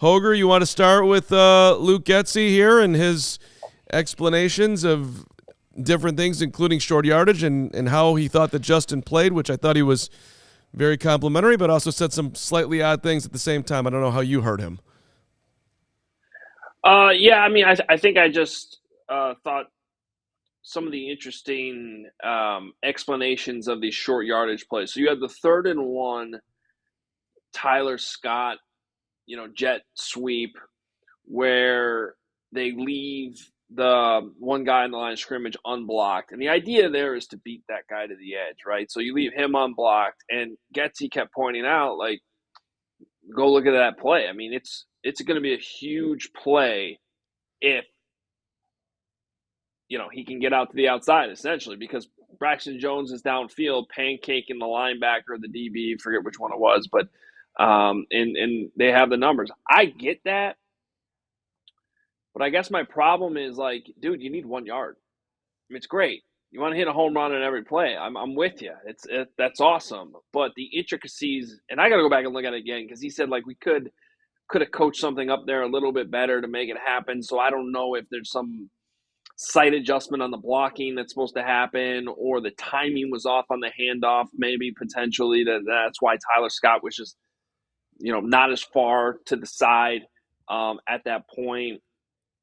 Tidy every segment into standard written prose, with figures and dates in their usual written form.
Hoge, you want to start with Luke Getsy here and his explanations of different things, including short yardage and how he thought that Justin played, which I thought he was very complimentary, but also said some slightly odd things at the same time. I don't know how you heard him. Yeah, I mean, I think I just thought some of the interesting explanations of these short yardage plays. So you had the 3rd and 1, Tyler Scott, jet sweep, where they leave the one guy in the line of scrimmage unblocked. And the idea there is to beat that guy to the edge, right? So you leave him unblocked, and Getsy kept pointing out, like, go look at that play. I mean, it's going to be a huge play if, he can get out to the outside, essentially, because Braxton Jones is downfield pancaking the linebacker or the DB, forget which one it was, but and they have the numbers. I get that. But I guess my problem is, like, dude, you need 1 yard. I mean, it's great. You want to hit a home run on every play. I'm with you. That's awesome. But the intricacies, and I got to go back and look at it again, because he said, like, we could have coached something up there a little bit better to make it happen. So I don't know if there's some sight adjustment on the blocking that's supposed to happen, or the timing was off on the handoff, maybe potentially. That's why Tyler Scott was just, not as far to the side at that point.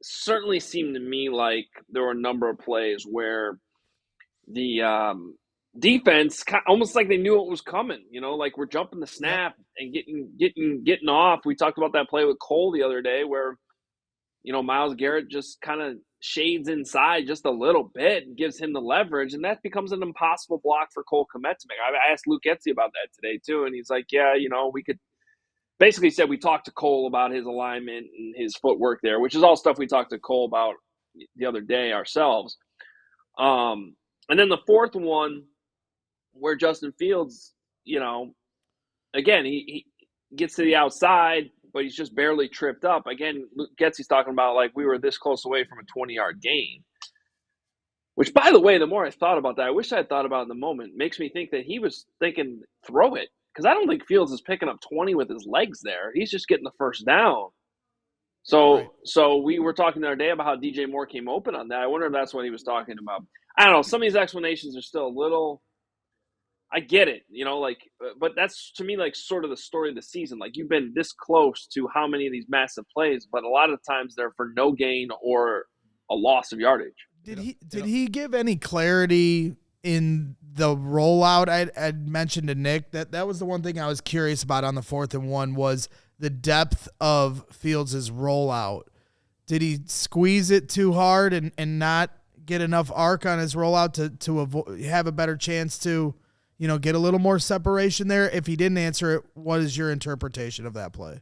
Certainly seemed to me like there were a number of plays where the defense almost like they knew it was coming, like we're jumping the snap and getting off. We talked about that play with Cole the other day where, Myles Garrett just kind of shades inside just a little bit and gives him the leverage, and that becomes an impossible block for Cole Kmet to make. I asked Luke Getsy about that today too, and he's like, yeah, we could. Basically said we talked to Cole about his alignment and his footwork there, which is all stuff we talked to Cole about the other day ourselves. And then the 4th one where Justin Fields, again, he gets to the outside, but he's just barely tripped up. Again, Luke Getsy's talking about, like, we were this close away from a 20-yard gain, which, by the way, the more I thought about that, I wish I had thought about it in the moment, makes me think that he was thinking throw it. Because I don't think Fields is picking up 20 with his legs there. He's just getting the first down. So we were talking the other day about how DJ Moore came open on that. I wonder if that's what he was talking about. I don't know. Some of these explanations are still a little – I get it, but that's, to me, like, sort of the story of the season. Like, you've been this close to how many of these massive plays, but a lot of times they're for no gain or a loss of yardage. Did he give any clarity in the rollout? I'd mentioned to Nick that was the one thing I was curious about on the 4th and 1 was the depth of Fields' rollout. Did he squeeze it too hard and not get enough arc on his rollout to avoid, have a better chance to, get a little more separation there? If he didn't answer it, what is your interpretation of that play?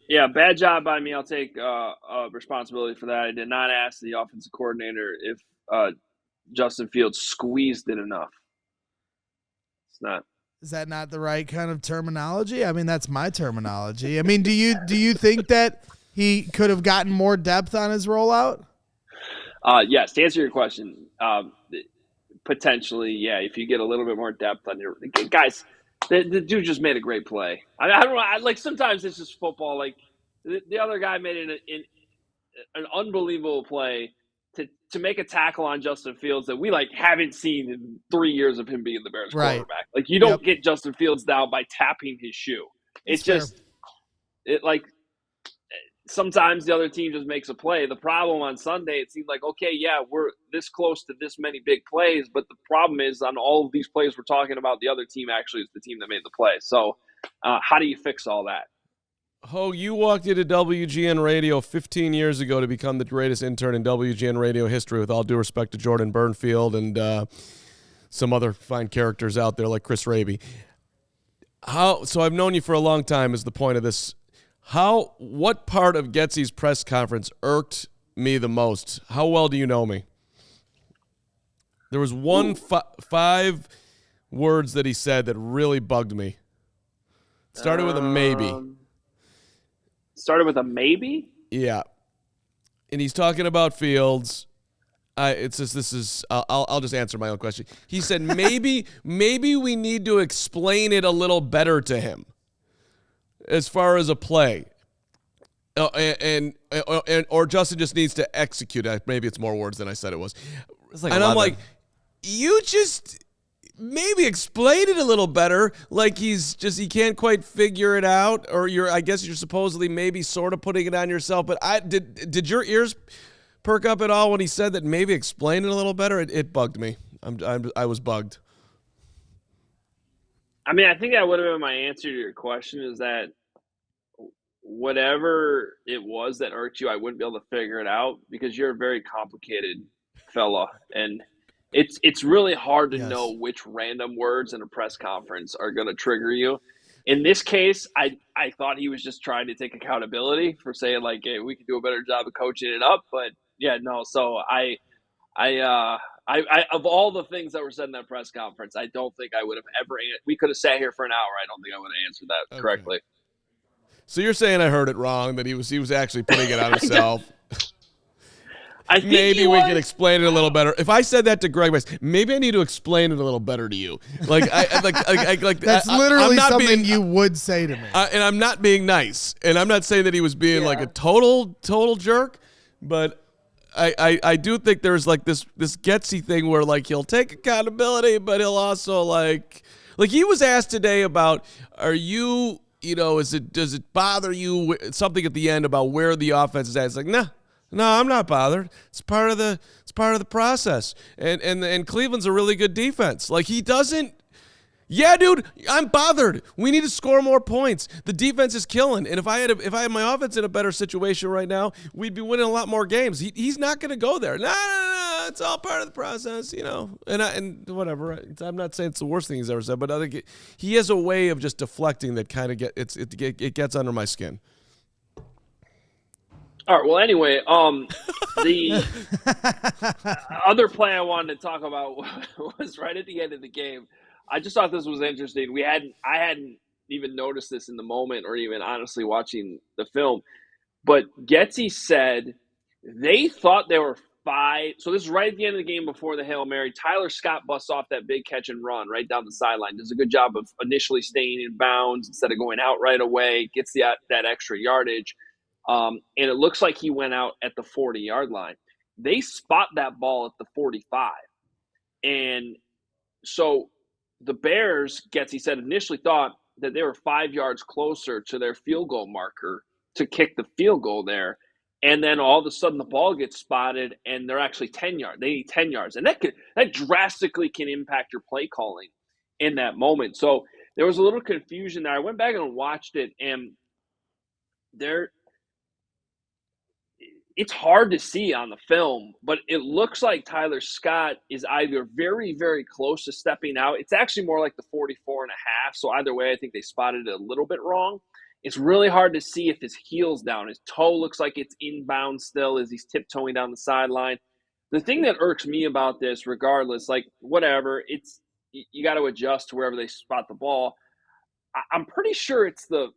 Yeah, bad job by me. I'll take responsibility for that. I did not ask the offensive coordinator if Justin Fields squeezed it enough. It's not. Is that not the right kind of terminology? I mean, that's my terminology. I mean, do you think that he could have gotten more depth on his rollout? Yes, to answer your question, potentially, yeah. If you get a little bit more depth on your guys, the dude just made a great play. I don't know. Like, sometimes it's just football. Like, the other guy made an unbelievable play to make a tackle on Justin Fields that we, like, haven't seen in 3 years of him being the Bears quarterback. Like, you don't get Justin Fields down by tapping his shoe. It's just like sometimes the other team just makes a play. The problem on Sunday, it seemed like, okay, yeah, we're this close to this many big plays, but the problem is on all of these plays we're talking about, the other team actually is the team that made the play. So how do you fix all that? Ho, you walked into WGN Radio 15 years ago to become the greatest intern in WGN Radio history, with all due respect to Jordan Burnfield and some other fine characters out there like Chris Raby. So I've known you for a long time is the point of this. What part of Getsy's press conference irked me the most? How well do you know me? There was one 5 words that he said that really bugged me. Started with a maybe. Started with a maybe? Yeah. And he's talking about Fields. I'll just answer my own question. He said maybe we need to explain it a little better to him as far as a play. or Justin just needs to execute. Maybe it's more words than I said it was. It's like and 11. I'm like, you just maybe explain it a little better. Like he can't quite figure it out, or I guess you're supposedly maybe sort of putting it on yourself. But did your ears perk up at all when he said that? Maybe explain it a little better. It bugged me. I was bugged. I mean, I think that would have been my answer to your question, is that whatever it was that irked you, I wouldn't be able to figure it out because you're a very complicated fella. And it's really hard to know which random words in a press conference are going to trigger you. In this case, I thought he was just trying to take accountability for saying, like, hey, we could do a better job of coaching it up. But, yeah, no, so I of all the things that were said in that press conference, I don't think I would have ever. We could have sat here for an hour. I don't think I would have answered that correctly. So you're saying I heard it wrong, that he was actually putting it on himself. I think maybe we can explain it a little better. If I said that to Greg, maybe I need to explain it a little better to you. Like that's literally something you would say to me. And I'm not being nice, and I'm not saying that he was being like a total jerk, but. I do think there's like this Getsy thing where like he'll take accountability, but he'll also like he was asked today about, are you does it bother you something at the end about where the offense is at? It's like, no, I'm not bothered. It's part of the process. And Cleveland's a really good defense. Like he doesn't. Yeah, dude, I'm bothered. We need to score more points. The defense is killing, and if I had my offense in a better situation right now, we'd be winning a lot more games. He's not going to go there. No, it's all part of the process, And whatever. I'm not saying it's the worst thing he's ever said, but I think he has a way of just deflecting that kind of it gets under my skin. All right. Well, anyway, the other play I wanted to talk about was right at the end of the game. I just thought this was interesting. I hadn't even noticed this in the moment, or even honestly watching the film. But Getsy said they thought there were 5. So this is right at the end of the game before the Hail Mary. Tyler Scott busts off that big catch and run right down the sideline. Does a good job of initially staying in bounds instead of going out right away. Gets that extra yardage. And it looks like he went out at the 40-yard line. They spot that ball at the 45. And so the Bears, Getsy said, initially thought that they were 5 yards closer to their field goal marker to kick the field goal there. And then all of a sudden the ball gets spotted and they're actually 10 yards. They need 10 yards. And that drastically can impact your play calling in that moment. So there was a little confusion there. I went back and watched it, and it's hard to see on the film, but it looks like Tyler Scott is either very, very close to stepping out. It's actually more like the 44 and a half. So either way, I think they spotted it a little bit wrong. It's really hard to see if his heel's down. His toe looks like it's inbound still as he's tiptoeing down the sideline. The thing that irks me about this, regardless, like whatever, you got to adjust to wherever they spot the ball. I'm pretty sure it's the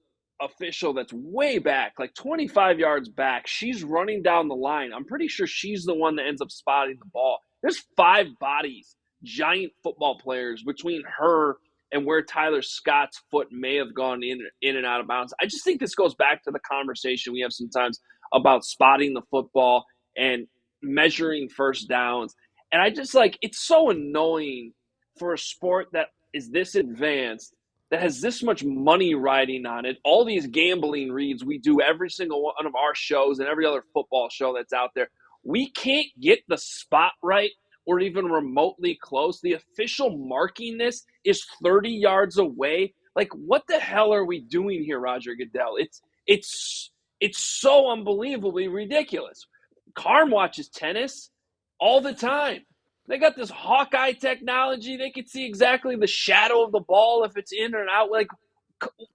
official that's way back, like 25 yards back. She's running down the line. I'm pretty sure she's the one that ends up spotting the ball. There's 5 bodies, giant football players, between her and where Tyler Scott's foot may have gone in and out of bounds. I just think this goes back to the conversation we have sometimes about spotting the football and measuring first downs. And I just it's so annoying for a sport that is this advanced, that has this much money riding on it, all these gambling reads we do every single one of our shows and every other football show that's out there. We can't get the spot right or even remotely close. The official marking this is 30 yards away. Like, what the hell are we doing here, Roger Goodell? It's so unbelievably ridiculous. Carm watches tennis all the time. They got this Hawkeye technology. They could see exactly the shadow of the ball if it's in or out. Like,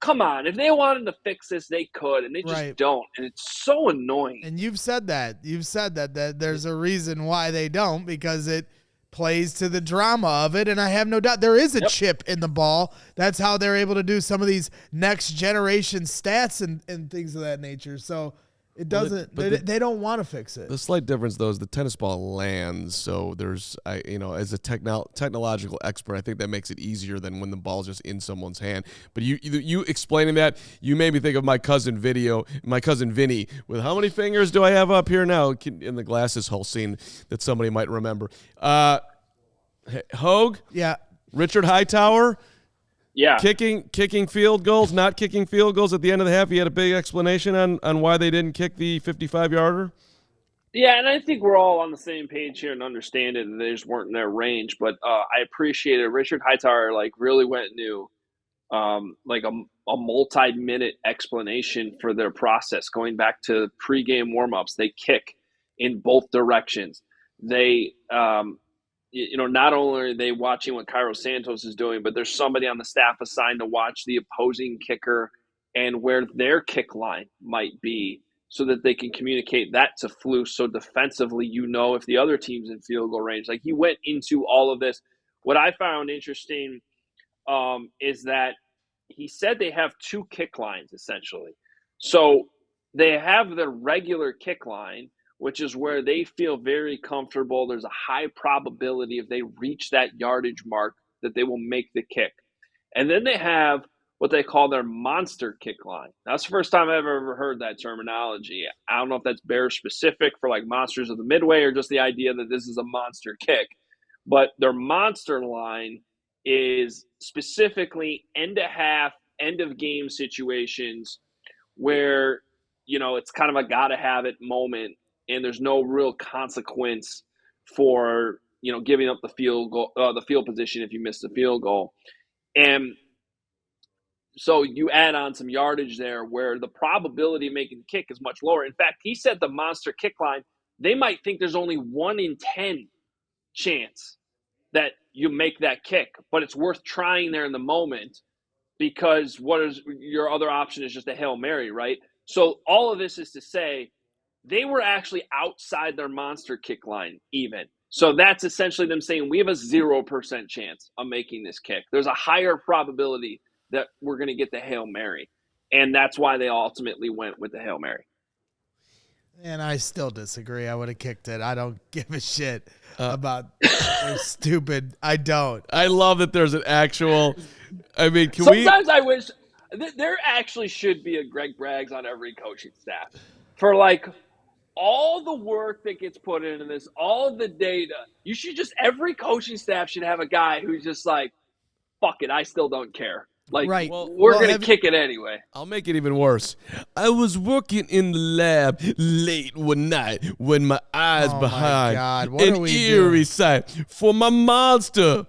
come on. If they wanted to fix this, they could, and they just don't. And it's so annoying. And you've said that. You've said that there's a reason why they don't, because it plays to the drama of it. And I have no doubt there is a chip in the ball. That's how they're able to do some of these next generation stats and things of that nature. So It doesn't. They don't want to fix it. The slight difference, though, is the tennis ball lands. So there's, as a technological expert, I think that makes it easier than when the ball's just in someone's hand. But you explaining that, you made me think of my cousin Vinny, with how many fingers do I have up here now in the glasses hole scene that somebody might remember. Hoge? Yeah. Richard Hightower? Yeah. Kicking field goals, not kicking field goals at the end of the half. He had a big explanation on why they didn't kick the 55-yarder. Yeah, and I think we're all on the same page here and understand it, and they just weren't in their range. But I appreciate it. Richard Hightower really went into a multi-minute explanation for their process, going back to pregame warm-ups. They kick in both directions. They not only are they watching what Cairo Santos is doing, but there's somebody on the staff assigned to watch the opposing kicker and where their kick line might be so that they can communicate that to Flus. So defensively, if the other team's in field goal range. He went into all of this. What I found interesting is that he said they have two kick lines, essentially. So they have the regular kick line, which is where they feel very comfortable. There's a high probability if they reach that yardage mark that they will make the kick. And then they have what they call their monster kick line. That's the first time I've ever heard that terminology. I don't know if that's Bears specific for monsters of the midway or just the idea that this is a monster kick. But their monster line is specifically end of half, end of game situations where, it's kind of a gotta have it moment. And there's no real consequence for, giving up the field goal, the field position if you miss the field goal. And so you add on some yardage there where the probability of making the kick is much lower. In fact, he said the monster kick line, they might think there's only 1 in 10 chance that you make that kick, but it's worth trying there in the moment because your other option is just a Hail Mary, right? So all of this is to say, they were actually outside their monster kick line even. So that's essentially them saying we have a 0% chance of making this kick. There's a higher probability that we're going to get the Hail Mary. And that's why they ultimately went with the Hail Mary. And I still disagree. I would have kicked it. I don't give a shit about stupid. I don't. I love that there's an actual – Sometimes I wish there actually should be a Greg Braggs on every coaching staff for all the work that gets put into this, all the data. You should every coaching staff should have a guy who's just fuck it, I still don't care. Right. We're going to kick it anyway. I'll make it even worse. I was working in the lab late one night when my eyes behind an eerie sight for my monster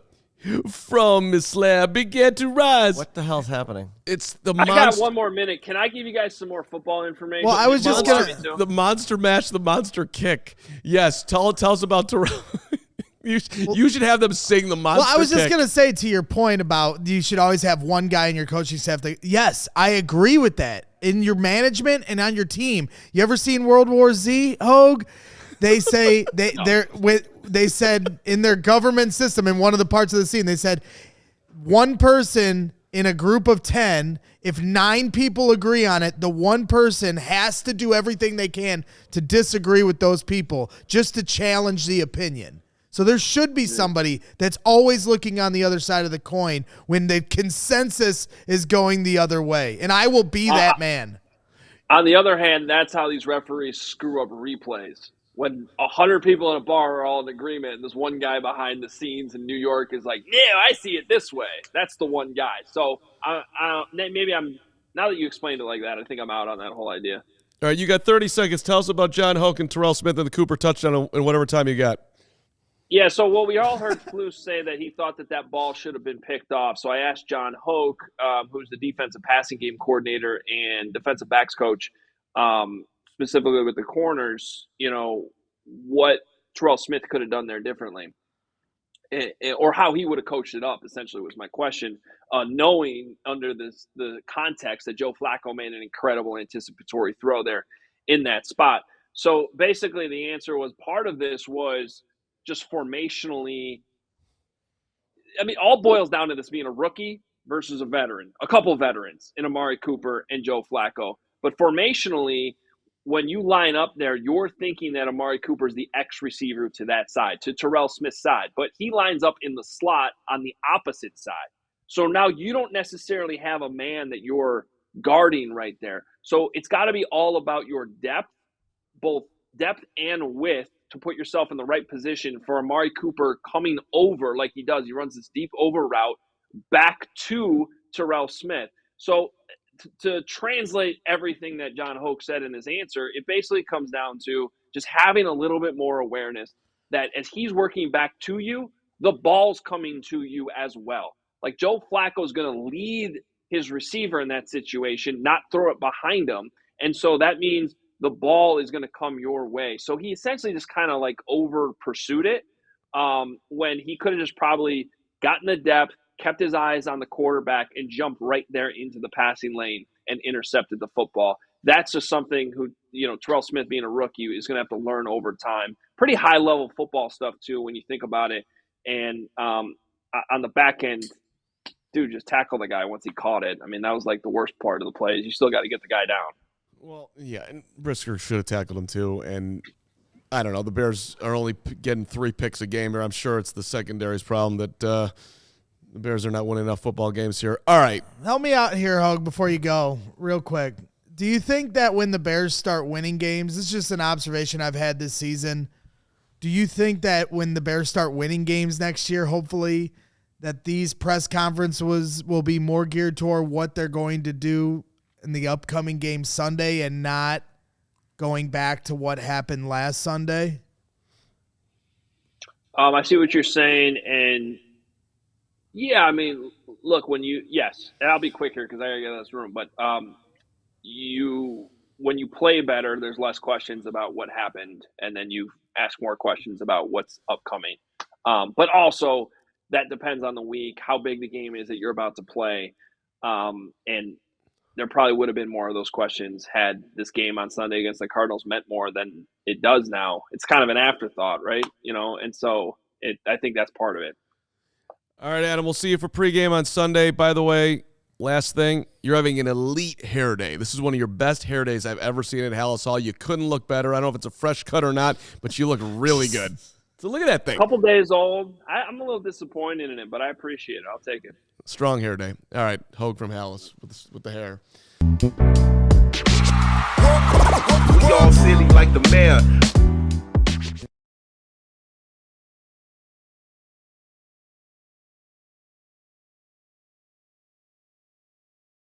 from his slab began to rise. What the hell's happening? It's the monster. I got 1 more minute. Can I give you guys some more football information? Well, I was just going to... The monster match, the monster kick. Yes, tell us about Terrell. You should have them sing the monster kick. Well, I was just going to say to your point about you should always have one guy in your coaching staff. Yes, I agree with that. In your management and on your team. You ever seen World War Z, Hoge? They say they said in their government system in one of the parts of the scene, they said one person in a group of 10, if 9 people agree on it, the one person has to do everything they can to disagree with those people just to challenge the opinion. So there should be somebody that's always looking on the other side of the coin when the consensus is going the other way. And I will be that man. On the other hand, that's how these referees screw up replays. When 100 people in a bar are all in agreement and this one guy behind the scenes in New York is like, yeah, I see it this way. That's the one guy. So maybe now that you explained it like that, I think I'm out on that whole idea. All right, you got 30 seconds. Tell us about John Hoke and Terrell Smith and the Cooper touchdown in whatever time you got. Yeah, so we all heard Flus say that he thought that ball should have been picked off. So I asked John Hoke, who's the defensive passing game coordinator and defensive backs coach, specifically with the corners, what Terrell Smith could have done there differently. Or how he would have coached it up, essentially, was my question. Knowing under the context that Joe Flacco made an incredible anticipatory throw there in that spot. So basically the answer was part of this was just formationally. I mean, all boils down to this being a rookie versus a veteran, a couple of veterans in Amari Cooper and Joe Flacco. But formationally, when you line up there, you're thinking that Amari Cooper is the X receiver to that side, to Terrell Smith's side, but he lines up in the slot on the opposite side. So now you don't necessarily have a man that you're guarding right there. So it's got to be all about your depth, both depth and width, to put yourself in the right position for Amari Cooper coming over like he does. He runs this deep over route back to Terrell Smith. So to translate everything that John Hoge said in his answer, it basically comes down to just having a little bit more awareness that as he's working back to you, the ball's coming to you as well. Like Joe Flacco is going to lead his receiver in that situation, not throw it behind him. And so that means the ball is going to come your way. So he essentially just kind of like over pursued it when he could have just probably gotten the depth, kept his eyes on the quarterback, and jumped right there into the passing lane and intercepted the football. That's just something Terrell Smith being a rookie is going to have to learn over time. Pretty high level football stuff too when you think about it. And on the back end, dude, just tackle the guy once he caught it. I mean, that was like the worst part of the play. You still got to get the guy down. Well, yeah, and Brisker should have tackled him too. And I don't know, the Bears are only getting 3 picks a game here. I'm sure it's the secondary's problem that the Bears are not winning enough football games here. All right. Help me out here, Hoge, before you go, real quick. Do you think that when the Bears start winning games, this is just an observation I've had this season, do you think that when the Bears start winning games next year, hopefully, that these press conferences will be more geared toward what they're going to do in the upcoming game Sunday and not going back to what happened last Sunday? I see what you're saying, and yeah, I mean, look, yes, and I'll be quick here because I gotta get out of this room, but when you play better, there's less questions about what happened, and then you ask more questions about what's upcoming. But also, that depends on the week, how big the game is that you're about to play, and there probably would have been more of those questions had this game on Sunday against the Cardinals meant more than it does now. It's kind of an afterthought, right? And so I think that's part of it. All right, Adam, we'll see you for pregame on Sunday. By the way, last thing, you're having an elite hair day. This is one of your best hair days I've ever seen at Halas Hall. You couldn't look better. I don't know if it's a fresh cut or not, but you look really good. So look at that thing. A couple days old. I'm a little disappointed in it, but I appreciate it. I'll take it. Strong hair day. All right, Hoge from Halas with the hair. We all silly like the mayor.